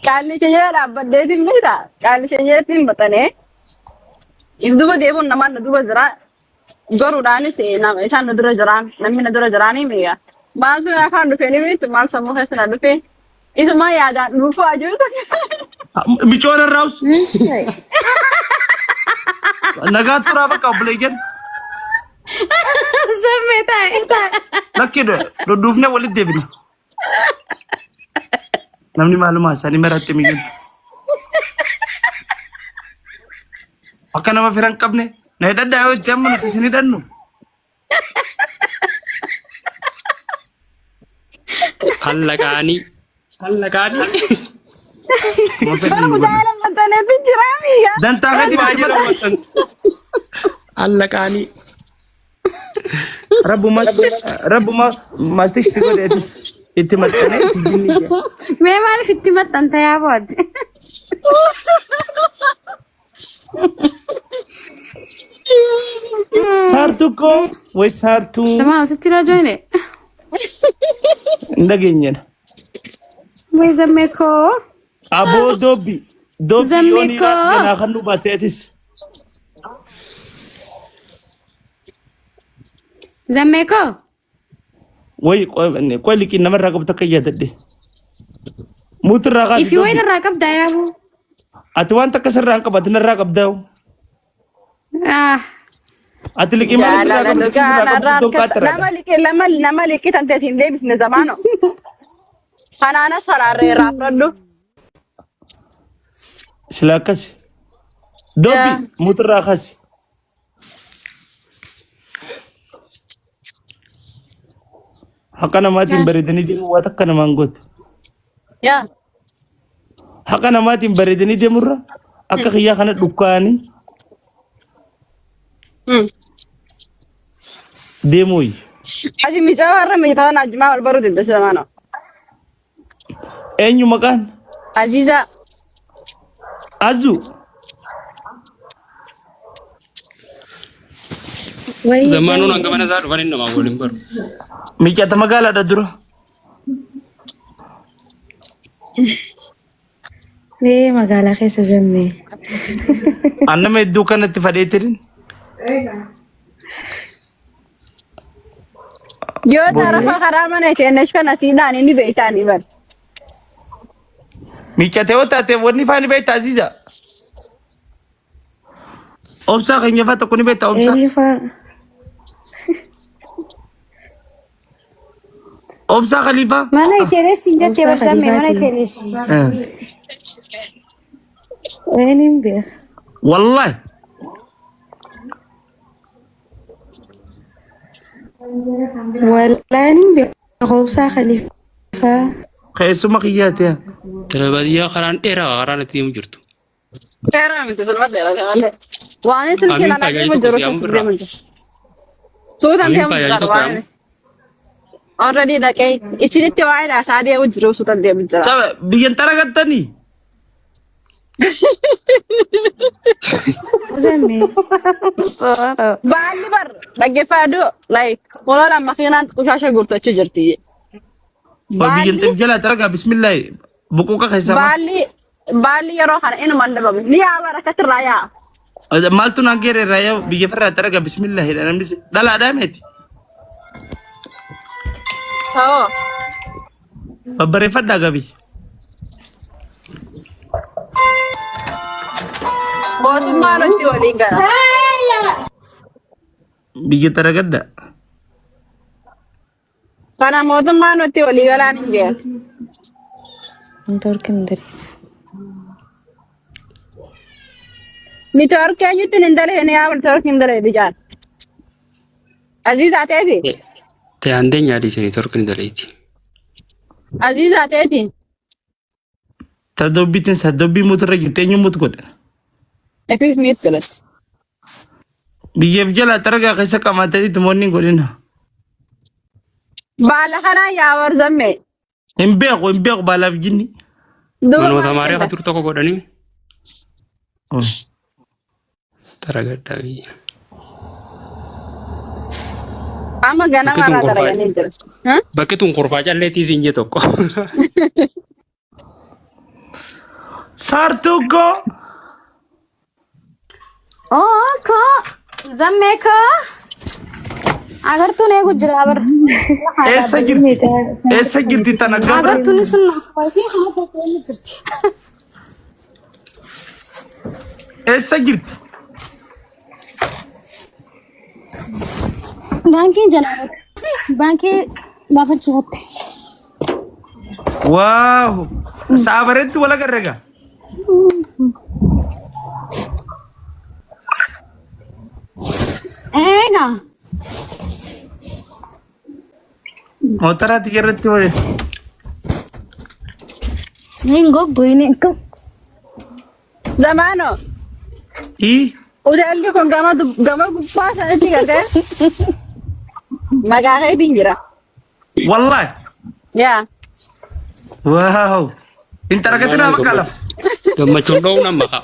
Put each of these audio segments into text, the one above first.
Kaalli keenya dhaabbadeetiin beekta. Kaalli keenyatti maxxanee ibduba deemuun namaan na duba jira. Goruudhaanis isaan na dura jiraan namni na dura jiraanii mi'a. Maaltu afaan dhufee ni beektu maal sammuu keessa na dhufee isuma yaadaan dhuunfaa jiru. Michoon irraus. Nagaa turaa bakka obboleeyyan. Sammee taa'e. Lakkii dudduufnee walitti deebina. Namni maalumaa isaanii maraatti miyyuu. Akka nama firan qabne na hidhadhaa yoo itti amma nuti isin hidhannu. Hallaqaanii. Jaala maxxaneetti jira mi'a. Dantaa gadi baay'ee Hallaqaanii. Rabbuma maastishti godheetu itti maxxanee itti jinni jira. Mee maaliif itti maxxanta yaa boodde? Saartuu koo way saartuu Jamaa asitti rajoone. hin dhageenyedha. Way zammee koo. Aboo dobbi Zammee yoonii koo. raafganaa kan nu baateetis. Zammee koo. Way qoy liqiin namarraa qabdu akka yaadadhe. Muutirraa kaasi. Ifi wayna irraa qabdaa yaa boo. Ati waan takka sirraa hin qabatin irraa qabdaa. Ah. Ati liqii malee sirraa qabdu sirraa qabdu qaatira. Nama liqii tan teetiin deebisne zamaano. Kanaana saraarree raafradhu. Sila akkasi. Dobbi muutirraa kaasi. Haqa namaatiin bareedanii deemuu waan akka namaan goote. Yaa. Haqa namaatiin bareedanii deemurra akka kiyyaa kana dhukkaanii deemuuyi. Asi miicaa warra miicaa najjumaa wal baruu dinda zamaano. Eenyu maqaan? Aziza. Azu. Zamanuun hanga mana isaa dhufanii namaa waliin baru. Miiccata magaalaadha dura. Nee magaalaa keessa zammee. Annama hedduu kanatti fadheetirin. Yoo tarafa karaa mana kennesh kana siidhaan inni beektaan iban. Miiccate yoo taate wanni faani beektaa Aziza. Obsaa keenya fa'aa tokko ni beektaa obsaa. Eenyufaa? Obsaa Khaliifaa. Mana iteeres hin jettee barsammee mana iteeres. Eenyuun beeka? Wallahi. Wallaan beeka. Obsaa Khaliifaa. Keessuma kiyyaate yaa. Telebaadiyyaa karaan dheeraa karaan itti deemu jirtu. Seera miti sulma dheerate malee. Waan isin Amiin kilaan fayyadu akka jiru tokko deemu jiru. Suutan Amiin deemu fayyadu jiru tokko waan. Already dhaqee isinitti waa'ee laasaa deemu jiru suutan deemu jira. Saba biyyan taragattanii. Zammee. Baalli bar dhaggeeffadhu like walaala makiinaan qushasha guuttachuu jirti. Biyyan xiif jalaa taragaa bismillaahi. Buquuqa keessaa. Baalli yeroo kana inuma hin dhabamu. Ni yaa barakkatirraa yaa. Maaltu naan geererraa yoo biyya firraa taragaa bismillaahi namni dhalaadhaa meeti. Ta'oo. Babbareeffadhaa gabii. Mootummaan nutti waliin gara. Biyya taragadda. Kana mootummaan nutti walii galaan hin beeku. Ntorkin dari. Mitoor keenyutti hin dalee yaa mitoor hin dalee dijaan. Aziizaa ta'eeti. Ta'andee nyaadhiisanii torkini daleeti. Aziizaa ta'eeti. Tadobbiitiin sadobbii muturra jirti eenyu mutu godha. Efiif miit galas. Biyyeef jalaa taragaa keessa qamatanii tumoonni hin godhina. Baala kanaa yaa warzamme. Hin beeku baalaaf jinni. Manoota maarii akka turu tokko godhanii. Taragaddaa biyya. Amma ganama irraa daraganii jira. Bakki tun kurfaa calleetii siin jee tokko. Saartuu koo. Oh, ko. Zammee ko. Agartuun eegu jira bar. Eessa jirti tana gabra? Agartuun sun faayisii hamma tokko inni jirti. Eessa jirti? Baankii jala. Baankii lafa jirti. Waaw. Saabareetti wala garrega. Eega. Motorati irratti wali. Ningo guine ko. Zamano. Udah kon gama gubbaa sanatti garte. Magaalaa dinjira. Wallahi. Ya. Wow. Intara katina makala. Gammachuun dhoohu nama kaa.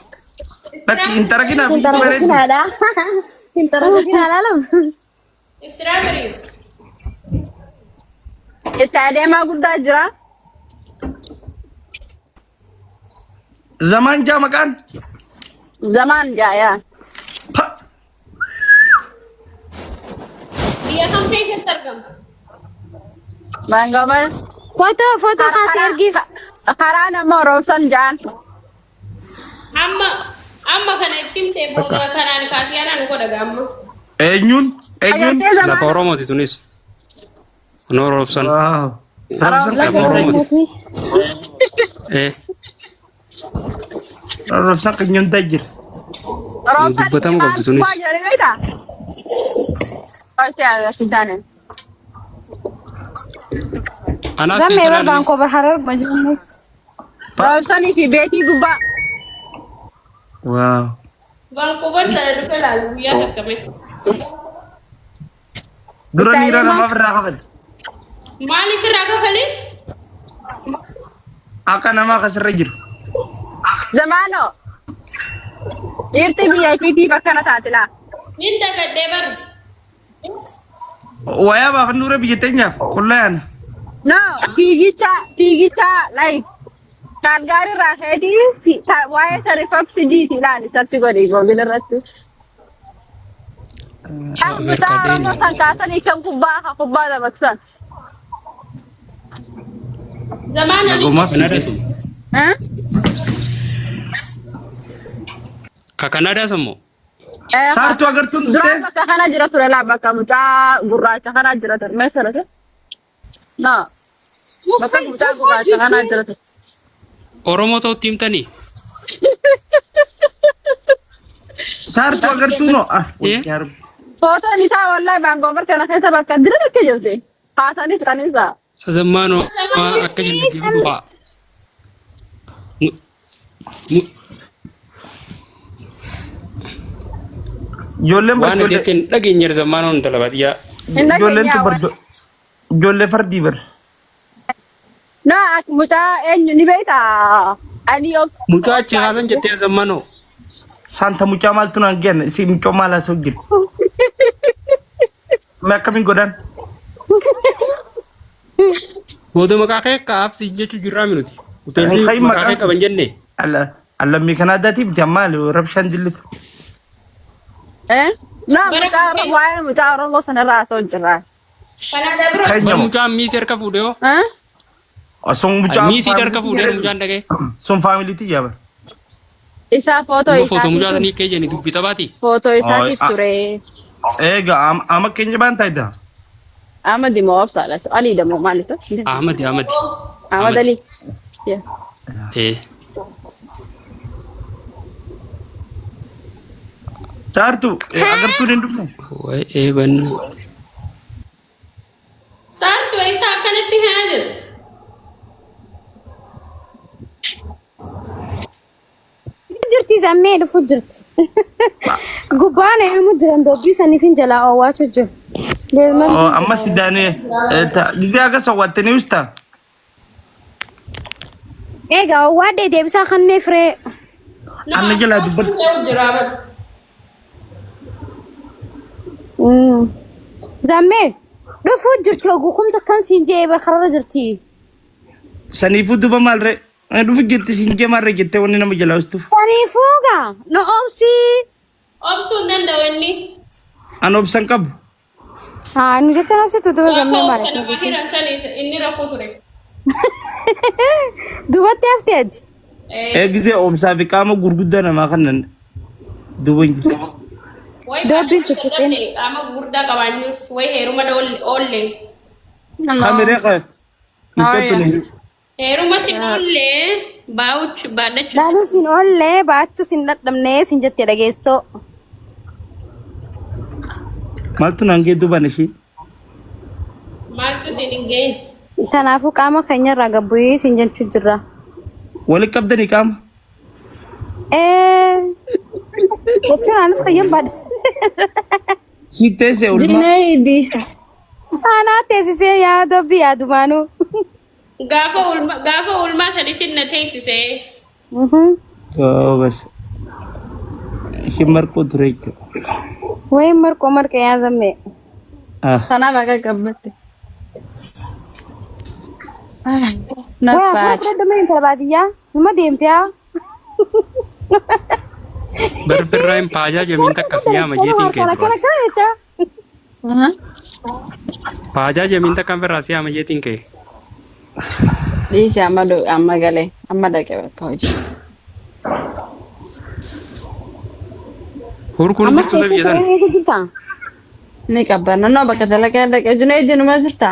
Laki intara kina Intara kinala. Intara kinala lam. Strawberry. Stadium guddaa jira. Zaman jaa maqaan. Zaman jaya. Dia kan face tergam. Mangga mas. Foto kasih ergif. Karana mau Rosan Jan. Amma kana ittiin boda kanaan kaasiyaan ko daga amma. Eenyuun. Lafa Oromooti tunis. Kunoo Roobsan. Wow. Lafa Oromooti. Roobsan kanyang dajir. Rosan. Dubbatamu qabdu tunis. Pasti ada sisanen. Anaas Zammee keessa bar baankoo bar harar majummaa. Rosan iki beti gubba. Wow. Vancouver sana dhufe laalu guyyaa takkame. Dura niira nama birraa qabal. Maaliif irraa kafalee? Akka nama akasirra jiru. Zamano. Irti VIP bakka na taatila. Nin dagadhee bar. Wayaa baafan dura biyya teenyaaf qullaa'an. No, fiigicha like kan gaarii irraa ka'eeti waa'ee tariifafsi jiiti ilaali sarchi godhi googil irratti. Kan bitaa Oromoo kan kaasanii kan kubbaa dabarsan. Zamaan Nagumaaf Kanada sun. Ka Kanada sun moo? Saartuu agartuun Dura dhuftee. bakka kana jira ture laa bakka mucaa gurraacha kana jira ture mee sarate? No. Bakka mucaa gurraacha kana jira ture. Oromoo ta'utti himtanii? Saartuu agartuun noo. Footoon isaa wallahi baangoo kana keessa bakka dira tokko jirti. Haasanii fixaniisa. Sazammaanoo akka jenne deemu fa'aa. Ijoolleen Waan barjoollee. adeemteen dhageenyeera zammaanoon dalabaatiyaa. Ijoolleen tu barjo. Ijoollee fardii bar. No, mucaa eenyu ni beektaa? Ani yoo Mucaa achi haasan jettee zammaanoo. Santa mucaa maaltu naan kenna si mucaa maal haasa'u jiru. Mee akkamiin godhan? Booda maqaa kee kaabsi jechuu jirraa minuti. Uteelli Kan maqaa kee qaban jenne. Allammii kana addaatiif bitan maali rabshaan jillitu. no, waa'ee mucaa Oromoo sanarraa haasa'u jira. Kanada bira. Kan Bar nyamu. mucaa miisii harka fuudhee hoo? Sun mucaa. Miisii harka fuudhee mucaan dhagee. Sun faamiliitii yaa bar. Isaa footoo Immoo footoo mucaa isaatiif sanii kee jenni dubbii taphaati. footoo isaatiif ture. Egaa ama keenya baan taayida. Ahmad moo obsaadha. Ali damo maalita? Ahmadi. Ahmad Ali. Saartuu agartuun hin dhufne. Wayi eebanni. Saartuu isaa akkanatti haa jirtu. Jirti zammee dhufu jirti. Gubbaan eemu jiran dobbii saniif hin jalaa oowwaachuu jiru. Amma sidaanee gisee akka sawwattanii usta. Egaa oowwaadhee deebisaa kannee firee. Anna jalaa dubbatu. Jira bar. Zammee dhufuu jirti oguu kumta kan siin jee bar kararra jirti. Saniifuu duba maal ree? Aduh fikirti sinja marre jette wonni nama jala ustuuf. Sanii fuuga no obsi. Obsuun danda'u inni. An obsan qabu. Haa nu jecha obsitu duba zammee Gaafa malee. obsa nama hiran sanis inni rafuu ture. Dubatti hafteeti. Gisee obsaa fi qaama gurguddaa namaa kannan duban jirti. Way Dobbi baaduu sukkeen. qaama gurguddaa qabaannus way heeruma oollee. Kameree qaba. Hinkattu ni. Heeruma si oollee baadachuu. Laaluu sin oollee baachuu sin dadhabnee sin jettee dhageessoo. Maaltu naan geeddu bane ishee. Maaltu si hin geenye? Kanaafuu qaama keenyarraa gabbuyii sin jechuu jirra. Wali qabdanii qaama. Jechuun anis fayyan baadha. Si teessee ulmaa. Dineedi. Aanaa teessisee yaa dobbi yaadumaanuu. Gaafa ulmaa sadi sinna teessisee. Bas. Ishee marqoo ture jechuudha. Wayin marqoo yaa zammee. Kanaaf akka qabbatte. Waa Not fuula bad. fudhadhama intala baadiyyaa numa deemte yaa. Berbirraan paajaa jamiin takka siyaama jeetiin Kana kee. jecha. Paajaa jamiin takka birraa siyaama jeetiin kee. Dhiisi amma galee amma dhaqee bakka hojii. Hurkuu Amma jirtu keessatti jedhan. eegu jirta. Ni qabbanna noo bakka dalagaa dhaqee Junaidi numa jirta.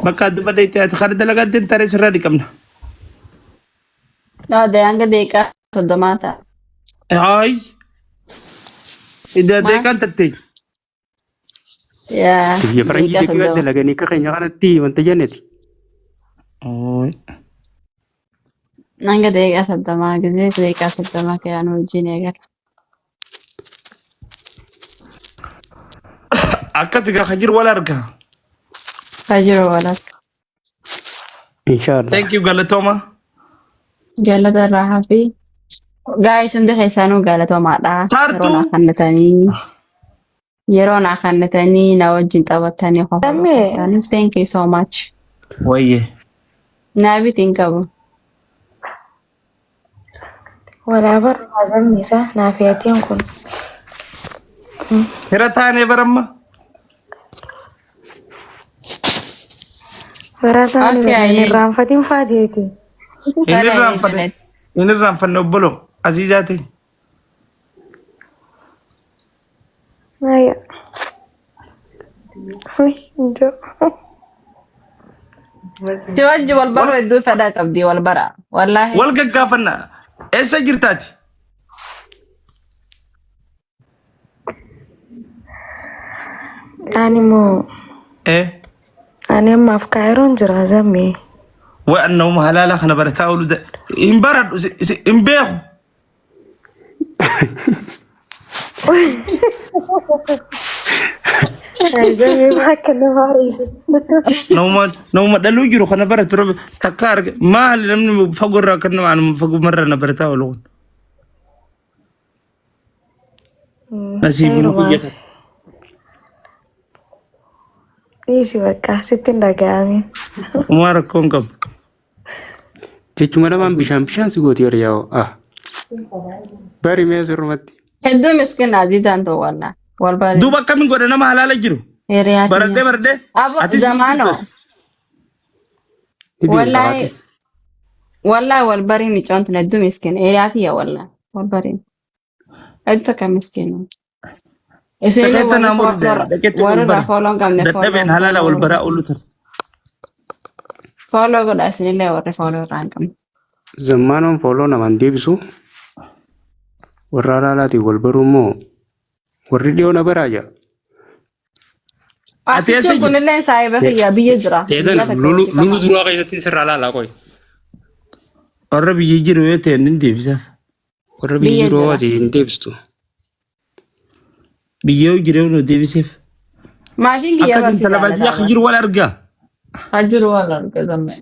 Bakka adda badeetti ati kan dalagaa ittiin taree sirraa dhiqamna. Noo hanga deeqaa 30 ta'a. Haay. Ida deeqaan tattee. Yaa. Biyya faranjii deebii dalaganii akka keenya kanatti wanta jenneeti. Hanga deeqaa 30 gisee deeqaa 30 kayaan hojiin eegala. Akkas gaa kan jiru wal argaa. Kajiru walakka. Inshaallah. Thank you galatooma. Galata irraa hafi. Gaa'is hundi keessaanuu galatoomaadha. Saartuu. Yeroo naa kannatanii na wajjin taphattanii Dammee. qofaaf. Thank you so much. Wayye. Naabitiin qabu. Walaabaa raazamni isaa naafiyaatiin kun. Hira taanee baramma. Barataan Okay. hin irraanfatiin faajeeti. Inni irraanfanne obbolo Aziizaa ta'e. Naya. Si wajji wal baruu hedduu fedhaa qabdi wal bara. Wallaahi. Wal gaggaafanna. Eessa jirtaati? Ani immoo ani ammaaf kaayiroon jira zammee. Way annawuma halaala kana barataa oolu hin baradhu hin beeku. Zammee bakka nama hariisu. Nawuma dhaluu jiru kana baratu robe takka arge maali namni fagoo irraa kan nama anuma fagoo marra na barataa oolu kun. Nasiibni kuyya kan. Dhiisi bakka sitti hin dhaga'amin. Uumaa rakkoon qabu. Jechuma lamaan bishaan si gooti yeroo yaa'u. Bari mee sirrumatti. Hedduu miskiina Aziizaan ta'u wallaa. Wal bare. Duuba akkamiin godha nama halaala jiru? Hiriyaati. Baradhee. Abo zamaano. Wallaahi wal barii micoon tun hedduu miskiina. Hiriyaati yaa wallaahi. Wal barii. Hedduu akka miskiina. Sakeetta naa murda. Dadhabeen halaala wal baraa oolu ture. Fooloo godha isinillee warri fooloo irraa hin qabne. Zammaanoon fooloo namaan deebisu. Warra halaalaatiin wal baruu immoo warri dhiyoo na baraa jira. Atiitiin kunillee saayiba kiyyaa biyya jira. Lulu duraa keessatti sirraa laalaa qoy. Warra biyya jiru yoo ta'e ni deebisaaf. Warra biyya jiruu ati hin deebistu. Biyya yoo jireenya nu deebiseef. Maatiin kiyyaa Akkasiin talabaa biyya kan jiru wal argaa. Kan jiru wal argaa zammee.